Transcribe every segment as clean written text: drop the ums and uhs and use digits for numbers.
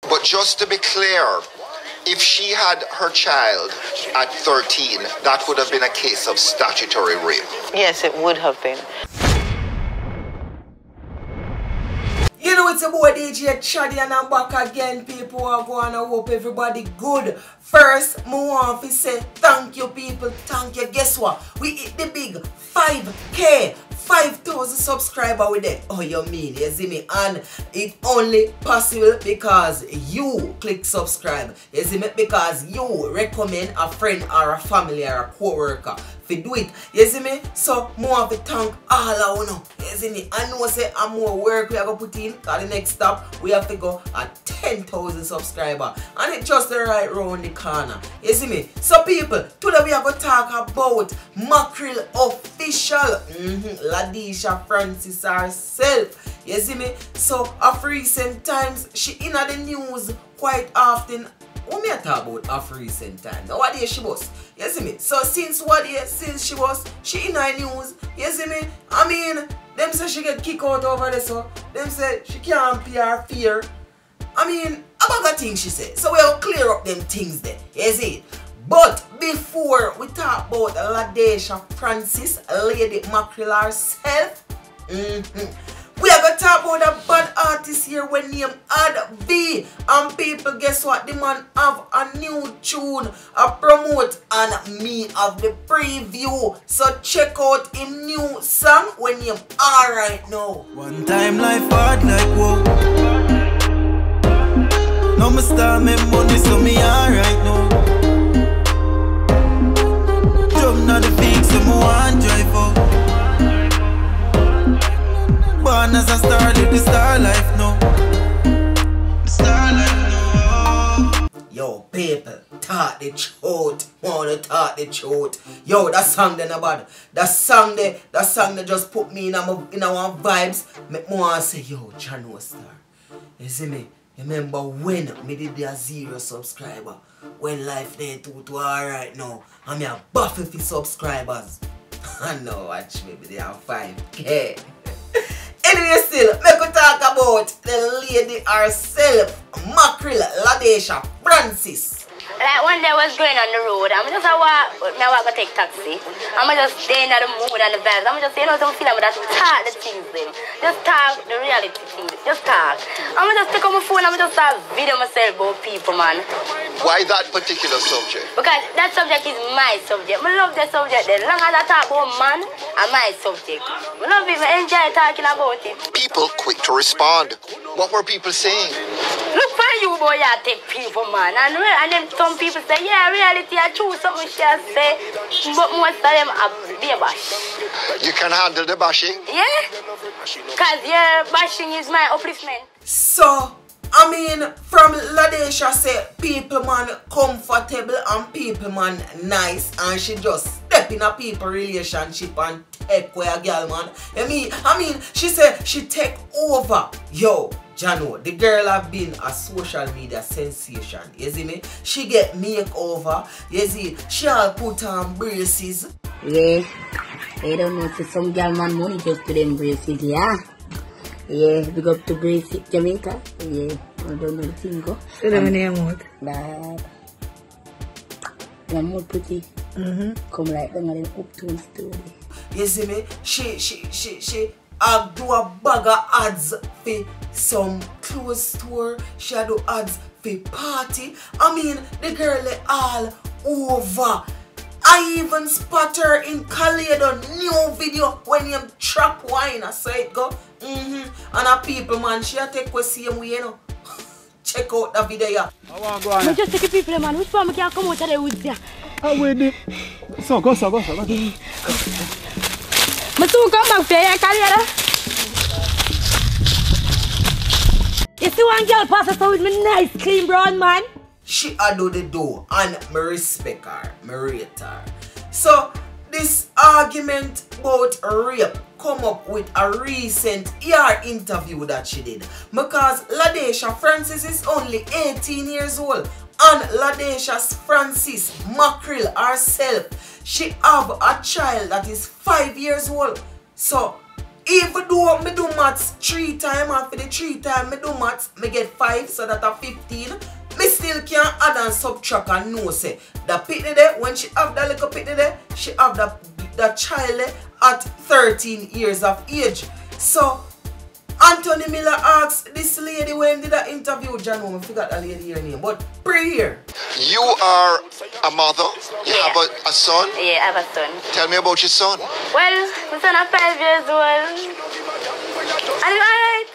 But just to be clear, if she had her child at 13, that would have been a case of statutory rape. Yes, it would have been. You know, it's a boy DJ Chaddy and I'm back again. People are going to hope everybody good. First, I want to say thank you, people. Thank you. Guess what? We hit the big 5K. 5,000 subscribers with it. Oh, you mean, you see me? And it only possible because you click subscribe. You see me? Because you recommend a friend or a family or a co-worker to do it. You see me? So, I want to thank all of you. You see me? I know say I'm more work we are going to put in. Because the next stop, we have to go at 10,000 subscribers. And it's just right round the corner. You see me? So, people, today we are going to talk about Mackerel official. Ladisha Francis herself. You see me? So, of recent times, she in the news quite often. What me talk about of recent times? Now, what day she was? You see me? So, since what day? Since she was, she in the news. You see me? I mean, them say she get kicked out over there, so them say she can't pay her fear. I mean, about the things she said. So, we'll clear up them things there. You see? But before we talk about Ladisha Francis, Lady Mackerel herself, we are going to talk about a bad artist here when named Ad B. And people, guess what? The man have a new tune, a promote, and me have the preview. So check out him new song when named Alright Now. One time life hard like whoa. No me start me money, so me alright now. Now the big so me want drive out. Born as a star, live the star life now. The star life now. Yo, people, talk the truth. Wanna talk the truth. Yo, that song then about that song they just put me in one vibes. Make me want to say, yo, John was star. You see me? Remember when me did a 0 subscriber? When life ain't too alright now. I'm a buffy for subscribers. I know, watch me, they have 5K. Anyway, still, make we talk about the lady herself, Mackerel Ladisha Francis. Like one day I was going on the road, I'm just I walk to take taxi. I'm just staying in the mood and the vibes. I'm just, don't feel like just talk the things then. Just talk the reality things. Just talk. I'm just take on my phone and I'm just start video myself about people, man. Why that particular subject? Because that subject is my subject. I love that subject then. Long as I talk about man and my subject. I love it, I enjoy talking about it. People quick to respond. What were people saying? Look for you, boy, you take people, man. And then some people say, yeah, reality, I choose something she has say. But most of them are be a bash. You can handle the bashing? Yeah? Because, yeah, bashing is my upliftment. So, I mean, from Ladisha say, people man comfortable and people man nice. And she just step in a people relationship and take away a girl, man. I mean, she said she take over. Yo, Jano, the girl have been a social media sensation. You see me? She get makeover. You see, she all put on braces. Yeah, I don't know, some girl man money just to them braces, yeah. Yeah, big up to braces, Jamaica. Yeah, I don't know the thing go. So the name what? Bad. They're more pretty. Come like them and them uptown story. You see me? She do a bag of ads for some clothes store. She do ads for party. I mean, the girl all over. I even spot her in Calado new video when you trap wine. I saw it go. And a people man, she take the same way, you know. Check out the video. Yeah. I want to go on. I just take the people, man. Which one can come out of the woods there? Oh, wait. So, go. I soon come back there, Calado. You see one girl pass us out with me nice, clean brown man? She do the door and me respect her, me rate her. So this argument about rape come up with a recent ER interview that she did. Because Ladisha Francis is only 18 years old. And Ladisha Francis Mackerel herself, she have a child that is 5 years old. So Even though me do maths 3 times, and for the 3 times me do maths, me get 5, so that are 15. Me still can't add and subtract and know say the pitney there, when she have that little pitney there, she have the child there at 13 years of age. So Anthony Miller asked this lady when did I interview John, I forgot that lady her name, but pre here. You are a mother? You have a son? Yeah, I have a son. Tell me about your son. Well, my son is 5 years old. And he's alright.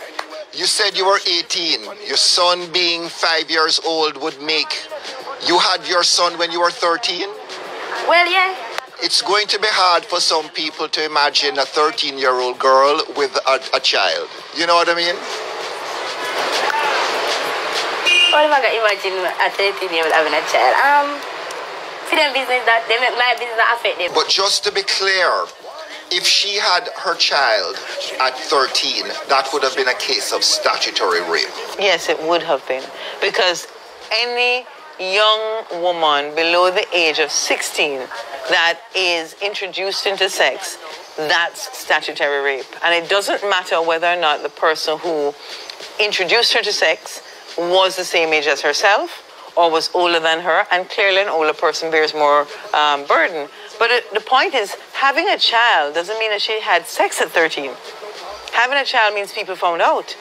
You said you were 18. Your son being 5 years old would make... You had your son when you were 13? Well, yeah. It's going to be hard for some people to imagine a 13-year-old girl with a child. You know what I mean? What if I can imagine a 13-year-old having a child? For them business that they make my business that affect them. But just to be clear, if she had her child at 13, that would have been a case of statutory rape. Yes, it would have been. Because any young woman below the age of 16 that is introduced into sex, that's statutory rape. And it doesn't matter whether or not the person who introduced her to sex was the same age as herself or was older than her, and clearly an older person bears more burden. But the point is, having a child doesn't mean that she had sex at 13. Having a child means people found out.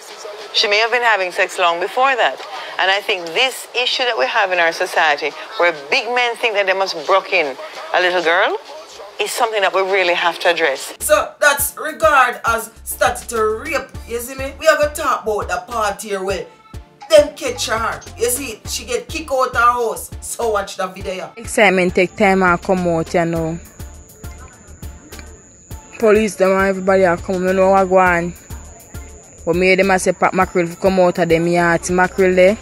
She may have been having sex long before that. And I think this issue that we have in our society, where big men think that they must brook in a little girl, is something that we really have to address. So that's regarded as statutory rape. You see me? We are going to talk about the part here where them catch her. You see, she get kicked out of her house. So watch the video. Excitement take time and come out, you know. Police them and everybody are coming, you know what go on. But me them say Pat Mackerel come out of them yard. See Mackerel there.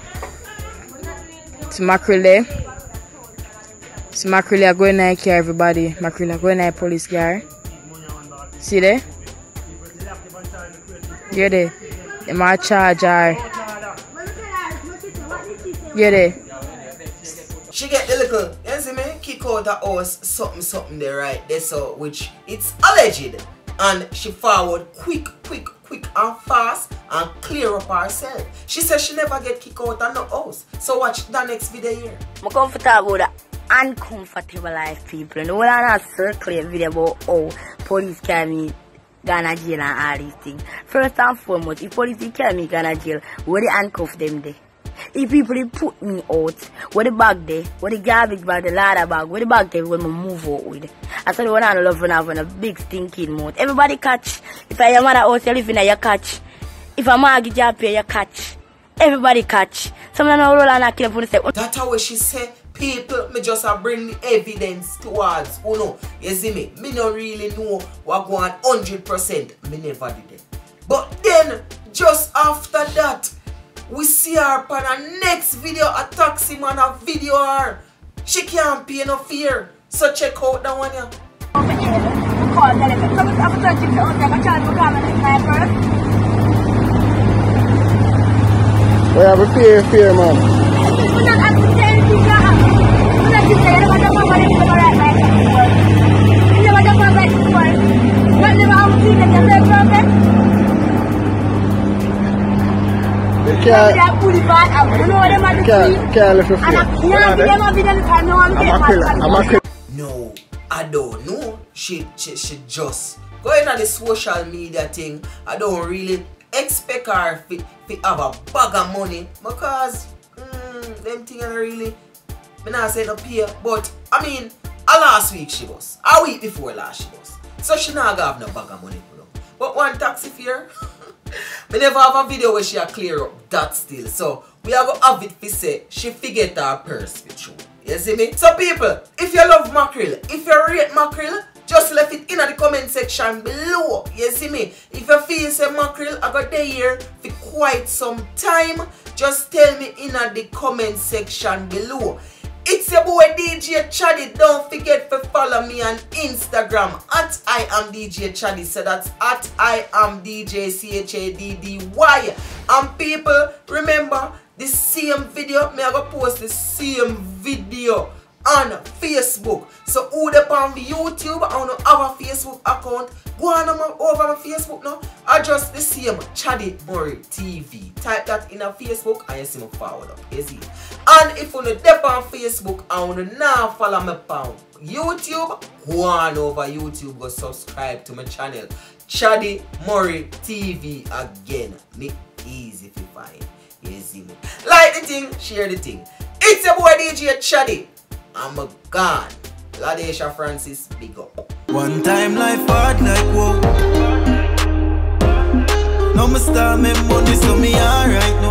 See Mackerel there. See Mackerel are going to care everybody. Mackerel are going to police car. See there? You there? Them are charge her. You there? She get the little, you see me, kick out the house, something there right there, so which it's alleged. And she forward quick and fast and clear up herself. She says she never get kicked out of no house. So watch the next video here. I'm comfortable with the uncomfortable life, people. No one has circulate video about how police carry me gonna jail and all these things. First and foremost, if police carry me gonna jail, where they handcuff them there? If people they put me out, where the bag there, where the garbage bag, the ladder bag, where the bag there when I move out with. I said one I love when I have a big stinking mouth. Everybody catch. If I am at a house, you live in you catch. If I'm a job here, you catch. Everybody catch. Someone know roll and I kill for the second. That's how she say people, me just bring the evidence towards. Oh no, you see me? Me don't really know what go on 100%. Me never did it. But then, just after that, we see her on the next video, a taxi man a video her. She can't pay no fear. So check out that one here. We have a fear, man. No, I don't know. She just going on the social media thing. I don't really expect her to have a bag of money because them things are really, I'm not saying up here, but I mean, last week she was, a week before last she was. So she not gonna have no bag of money. But one taxi fare, we never have a video where she a clear up that still. So we are going to have it to say she forget her purse with you. You see me? So people, if you love mackerel, if you rate mackerel, just left it in the comment section below. You see me? If you feel say mackerel I got there here for quite some time, just tell me in the comment section below. It's your boy DJ Chaddy. Don't forget to follow me on Instagram at I am DJ Chaddy. So that's at I am DJ CHADDY. And people, remember the same video, me I go post the same video on Facebook. So who the on YouTube, I don't have a Facebook account. Go on over my Facebook now. I just the same Chaddy Murray TV. Type that in a Facebook and you see me forward up. You see. And if you don't on Facebook and you now follow me on YouTube, go on over YouTube, go subscribe to my channel. Chaddy Murray TV again. Make easy to find. You see me. Like the thing, share the thing. It's your boy DJ Chaddy. I'm a gone. Ladesha Francis, big up. One time life hard like whoa. No me start me money so me alright no.